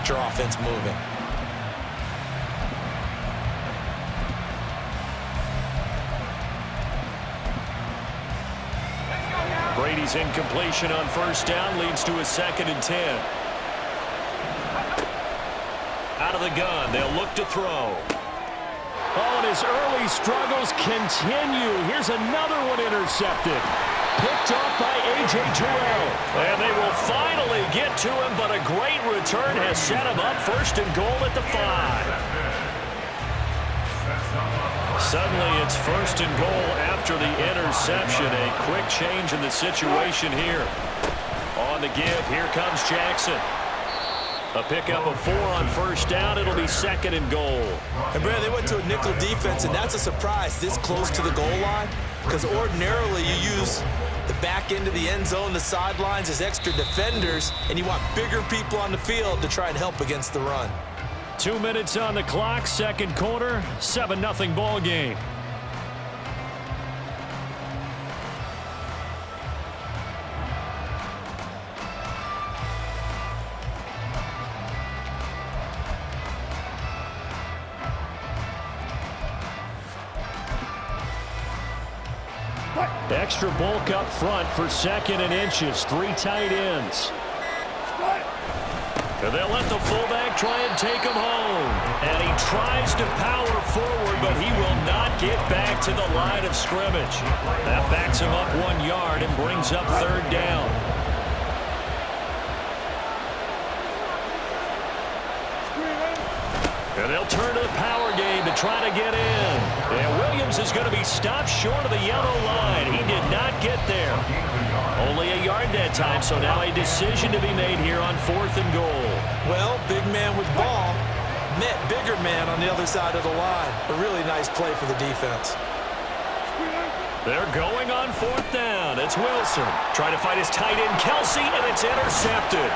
get your offense moving. Brady's incompletion on first down leads to a 2nd and 10. Out of the gun, they'll look to throw. Oh, and his early struggles continue. Here's another one intercepted. Picked off by A.J. Terrell. And they will finally get to him, but a great return has set him up 1st and goal at the 5. Suddenly it's 1st and goal after the interception. A quick change in the situation here. On the give, here comes Jackson. A pickup of 4 on first down. It'll be 2nd and goal. And, Brad, they went to a nickel defense, and that's a surprise this close to the goal line, because ordinarily you use the back end of the end zone, the sidelines as extra defenders, and you want bigger people on the field to try and help against the run. 2 minutes on the clock, 2nd quarter, 7-0 ball game. Extra bulk up front for 2nd and inches. 3 tight ends. And they'll let the fullback try and take him home. And he tries to power forward, but he will not get back to the line of scrimmage. That backs him up 1 yard and brings up 3rd down. And they'll turn to the power game to try to get in. And Williams is going to be stopped short of the yellow line. He did not get there. Only a yard that time, so now a decision to be made here on 4th and goal. Well, big man with ball met bigger man on the other side of the line. A really nice play for the defense. They're going on 4th down. It's Wilson. Trying to find his tight end, Kelsey, and it's intercepted.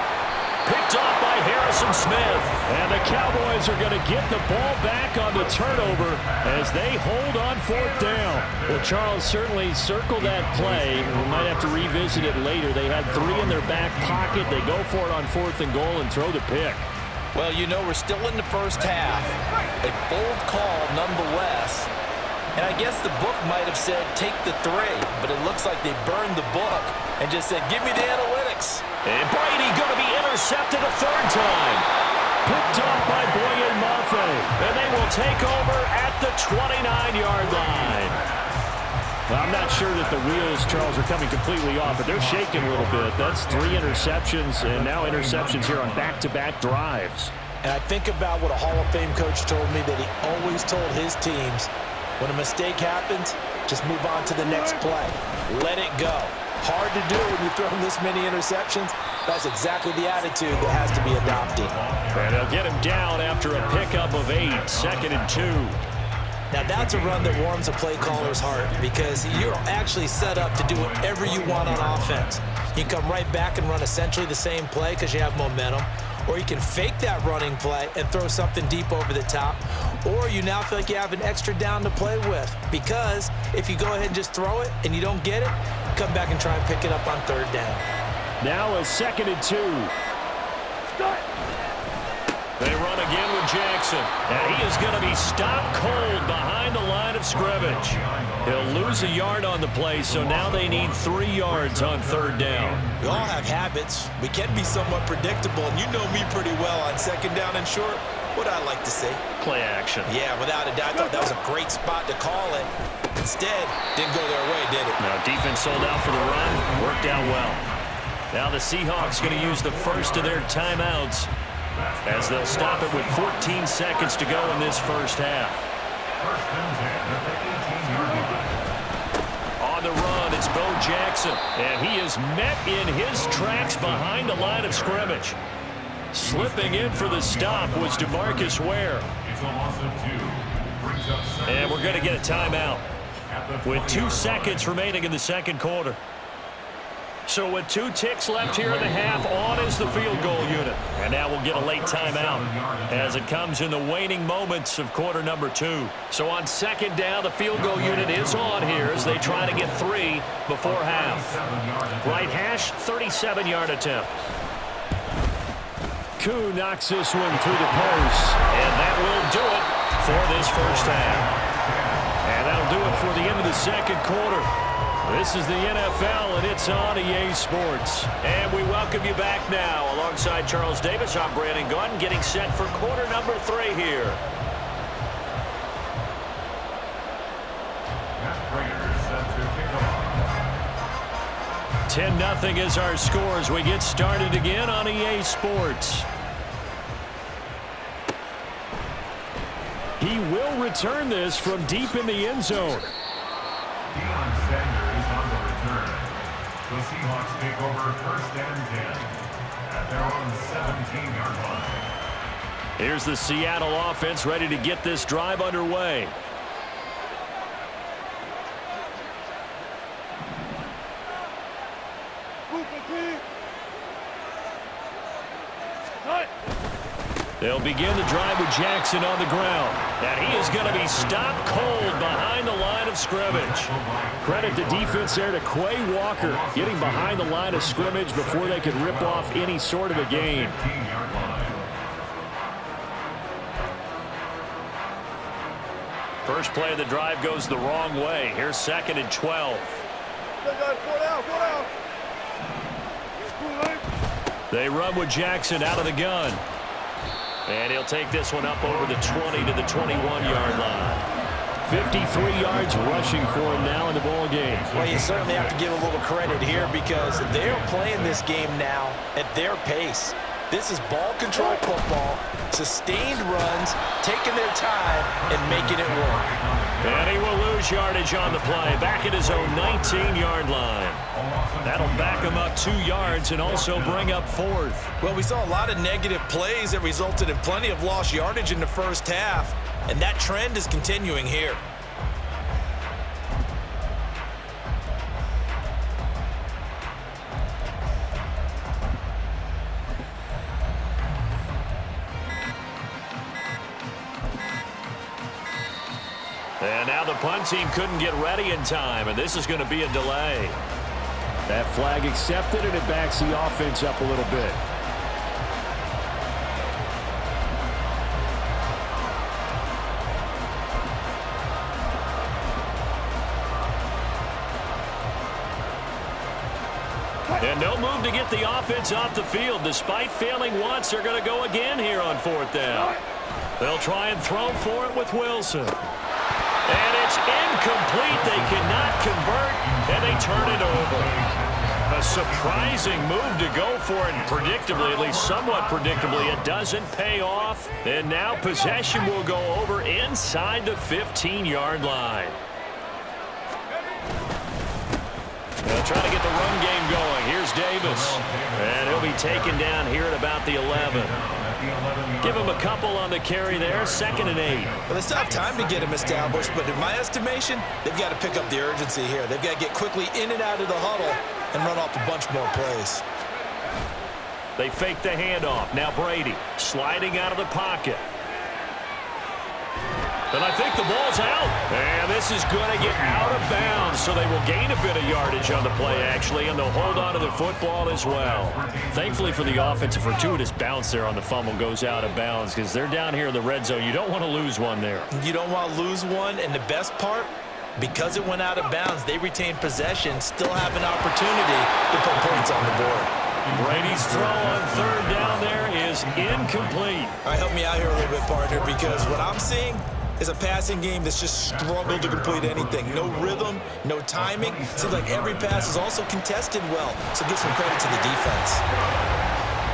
Picked off by Harrison Smith. And the Cowboys are going to get the ball back on the turnover as they hold on 4th down. Well, Charles, certainly circle that play. We might have to revisit it later. They had 3 in their back pocket. They go for it on 4th and goal and throw the pick. Well, you know, we're still in the first half. A bold call nonetheless. And I guess the book might have said take the 3, but it looks like they burned the book and just said give me the analytics. And Brady going to be intercepted a 3rd time. Picked off by Boye Mafe. And they will take over at the 29-yard line. Well, I'm not sure that the wheels, Charles, are coming completely off, but they're shaking a little bit. That's 3 interceptions, and now interceptions here on back-to-back drives. And I think about what a Hall of Fame coach told me that he always told his teams, when a mistake happens, just move on to the next play. Let it go. Hard to do when you throw this many interceptions. That's exactly the attitude that has to be adopted. And they'll get him down after a pickup of 8, 2nd and 2. Now that's a run that warms a play caller's heart because you're actually set up to do whatever you want on offense. You can come right back and run essentially the same play because you have momentum, or you can fake that running play and throw something deep over the top, or you now feel like you have an extra down to play with because if you go ahead and just throw it and you don't get it, come back and try and pick it up on 3rd down. Now a 2nd and 2. They run again with Jackson, and he is going to be stopped cold behind the line of scrimmage. He'll lose a yard on the play, so now they need 3 yards on 3rd down. We all have habits. We can be somewhat predictable, and you know me pretty well on 2nd down and short. What I like to see? Play action. Yeah, without a doubt. I thought that was a great spot to call it. Instead, didn't go their way, did it? Now, defense sold out for the run. Worked out well. Now the Seahawks going to use the first of their timeouts as they'll stop it with 14 seconds to go in this first half. On the run, it's Bo Jackson, and he is met in his tracks behind the line of scrimmage. Slipping in for the stop was DeMarcus Ware. And we're going to get a timeout with 2 seconds remaining in the 2nd quarter. So with 2 ticks left here in the half, on is the field goal unit. And now we'll get a late timeout as it comes in the waning moments of quarter number 2. So on 2nd down, the field goal unit is on here as they try to get 3 before half. Right hash, 37-yard attempt. Koo knocks this one through the post. And that will do it for this first half. And that'll do it for the end of the second quarter. This is the NFL, and it's on EA Sports. And we welcome you back now. Alongside Charles Davis, I'm Brandon Gunn, getting set for quarter number 3 here. 10-0 is our score as we get started again on EA Sports. He will return this from deep in the end zone. The Seahawks take over first and 10 at their own 17-yard line. Here's the Seattle offense ready to get this drive underway. They'll begin the drive with Jackson on the ground. And he is going to be stopped cold behind the line of scrimmage. Credit the defense there to Quay Walker getting behind the line of scrimmage before they could rip off any sort of a gain. First play of the drive goes the wrong way. Here's 2nd and 12. They run with Jackson out of the gun. And he'll take this one up over the 20 to the 21-yard line. 53 yards rushing for him now in the ball game. Well, you certainly have to give a little credit here because they're playing this game now at their pace. This is ball control football, sustained runs, taking their time, and making it work. And he will lose yardage on the play, back at his own 19-yard line. That'll back him up 2 yards and also bring up 4th. Well, we saw a lot of negative plays that resulted in plenty of lost yardage in the first half, and that trend is continuing here. And now the punt team couldn't get ready in time, and this is going to be a delay. That flag accepted, and it backs the offense up a little bit. And no move to get the offense off the field. Despite failing once, they're going to go again here on 4th down. They'll try and throw for it with Wilson. And it's incomplete. They cannot convert, and they turn it over. A surprising move to go for it, and predictably, at least somewhat predictably, it doesn't pay off. And now possession will go over inside the 15-yard line. They'll try to get the run game going. Here's Davis. And he'll be taken down here at about the 11. Give him a couple on the carry there, 2nd and 8. Well, they still have time to get him established, but in my estimation, they've got to pick up the urgency here. They've got to get quickly in and out of the huddle and run off a bunch more plays. They fake the handoff. Now Brady sliding out of the pocket. And I think the ball's out. And this is going to get out of bounds, so they will gain a bit of yardage on the play, actually, and they'll hold on to the football as well. Thankfully for the offense, a fortuitous bounce there on the fumble goes out of bounds because they're down here in the red zone. You don't want to lose one there. You don't want to lose one, and the best part, because it went out of bounds, they retain possession, still have an opportunity to put points on the board. Brady's throw on 3rd down there is incomplete. All right, help me out here a little bit, partner, because what I'm seeing is a passing game that's just struggled to complete anything. No rhythm, no timing. Seems like every pass is also contested well, so give some credit to the defense.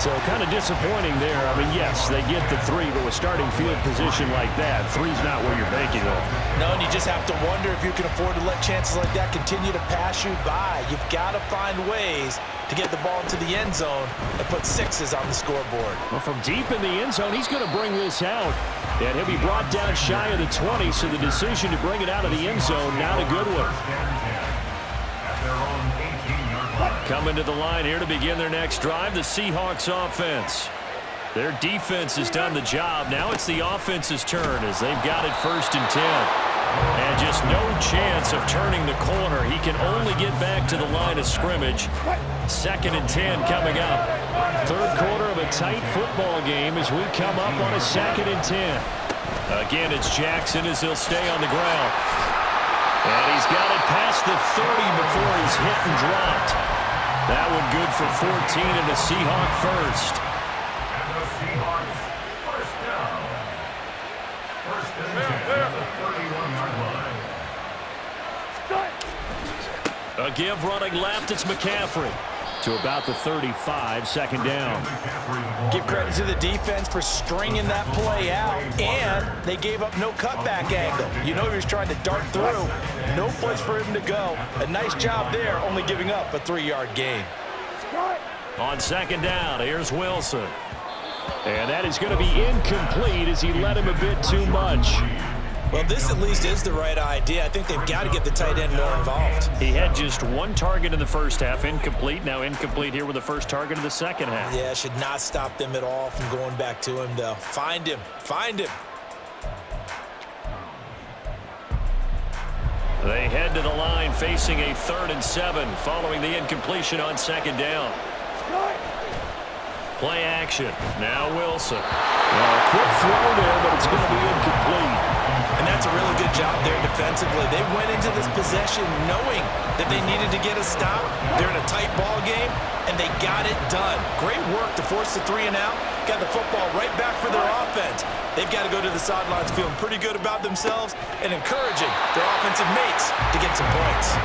So kind of disappointing there. I mean, yes, they get the 3, but with starting field position like that, 3's not where you're banking on. No, and you just have to wonder if you can afford to let chances like that continue to pass you by. You've got to find ways to get the ball into the end zone and put 6s on the scoreboard. Well, from deep in the end zone, he's going to bring this out. And he'll be brought down shy of the 20, so the decision to bring it out of the end zone, not a good one. Coming to the line here to begin their next drive, the Seahawks offense. Their defense has done the job. Now it's the offense's turn as they've got it 1st and 10. And just no chance of turning the corner. He can only get back to the line of scrimmage. 2nd and 10 coming up. 3rd quarter of a a tight football game as we come up on a 2nd and 10. Again, it's Jackson as he'll stay on the ground. And he's got it past the 30 before he's hit and dropped. That one good for 14 and a Seahawk first. And the Seahawks first down. First and 10 at the 31-yard line. A give running left, it's McCaffrey. To about the 35, 2nd down. Give credit to the defense for stringing that play out, and they gave up no cutback angle. You know he was trying to dart through. No place for him to go. A nice job there, only giving up a 3-yard gain. On 2nd down, here's Wilson. And that is going to be incomplete as he led him a bit too much. Well, this at least is the right idea. I think they've got to get the tight end more involved. He had just 1 target in the first half, incomplete. Now incomplete here with the first target of the second half. Yeah, should not stop them at all from going back to him, though. Find him. Find him. They head to the line facing a 3rd and 7 following the incompletion on 2nd down. Play action. Now Wilson. Quick throw there, but it's going to be incomplete. And that's a really good job there defensively. They went into this possession knowing that they needed to get a stop. They're in a tight ball game, and they got it done. Great work to force the 3 and out. Got the football right back for their offense. They've got to go to the sidelines feeling pretty good about themselves and encouraging their offensive mates to get some points.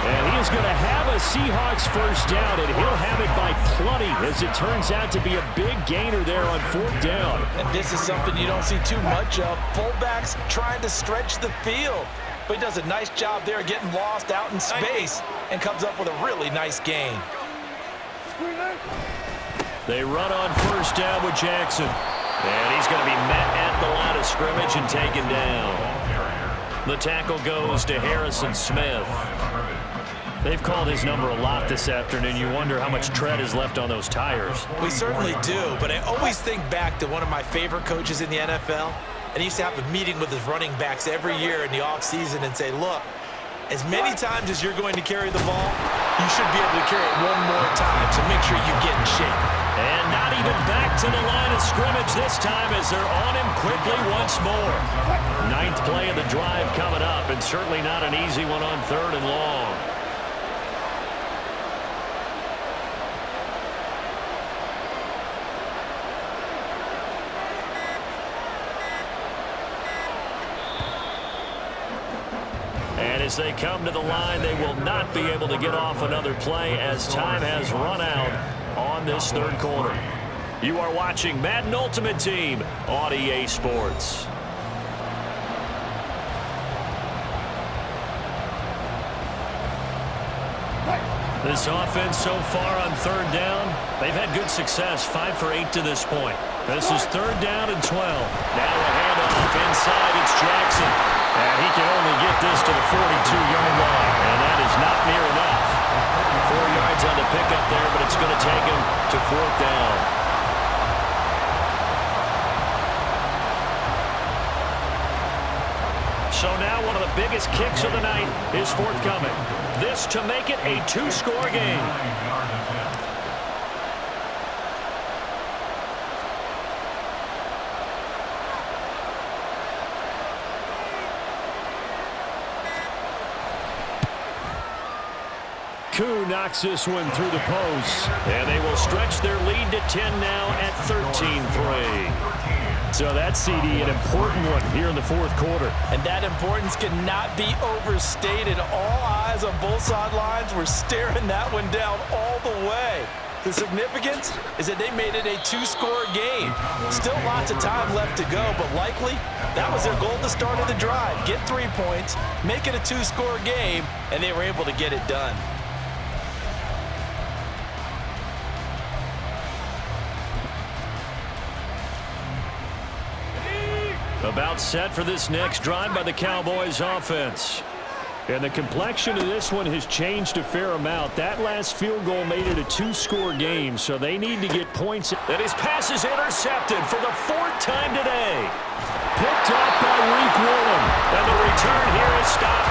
And he is going to have a Seahawks first down, and he'll have it by plenty as it turns out to be a big gainer there on 4th down. And this is something you don't see too much of. Fullbacks trying to stretch the field. But he does a nice job there getting lost out in space and comes up with a really nice gain. They run on 1st down with Jackson. And he's going to be met at the line of scrimmage and taken down. The tackle goes to Harrison Smith. They've called his number a lot this afternoon. You wonder how much tread is left on those tires. We certainly do, but I always think back to one of my favorite coaches in the NFL. And he used to have a meeting with his running backs every year in the offseason and say, look, as many times as you're going to carry the ball, you should be able to carry it one more time, so make sure you get in shape. And not even back to the line of scrimmage this time as they're on him quickly once more. 9th play of the drive coming up, and certainly not an easy one on 3rd and long. And as they come to the line, they will not be able to get off another play as time has run out on this 3rd quarter. You are watching Madden Ultimate Team on EA Sports. This offense so far on 3rd down, they've had good success, 5 for 8 to this point. This is 3rd down and 12. Now a handoff inside, it's Jackson. And he can only get this to the 42-yard line, and that is not near enough. 4 yards on the pickup there, but it's going to take him to 4th down. So now one of the biggest kicks of the night is forthcoming. This to make it a 2-score game. Koo knocks this one through the post. And they will stretch their lead to 10 now at 13-3. So that CD, an important one here in the 4th quarter. And that importance cannot be overstated. All eyes on both sidelines were staring that one down all the way. The significance is that they made it a 2-score game. Still lots of time left to go, but likely that was their goal at the start of the drive. Get 3 points, make it a 2-score game, and they were able to get it done. About set for this next drive by the Cowboys offense. And the complexion of this one has changed a fair amount. That last field goal made it a 2-score game, so they need to get points. And his pass is intercepted for the 4th time today. Picked off by Reek Woolen. And the return here is stopped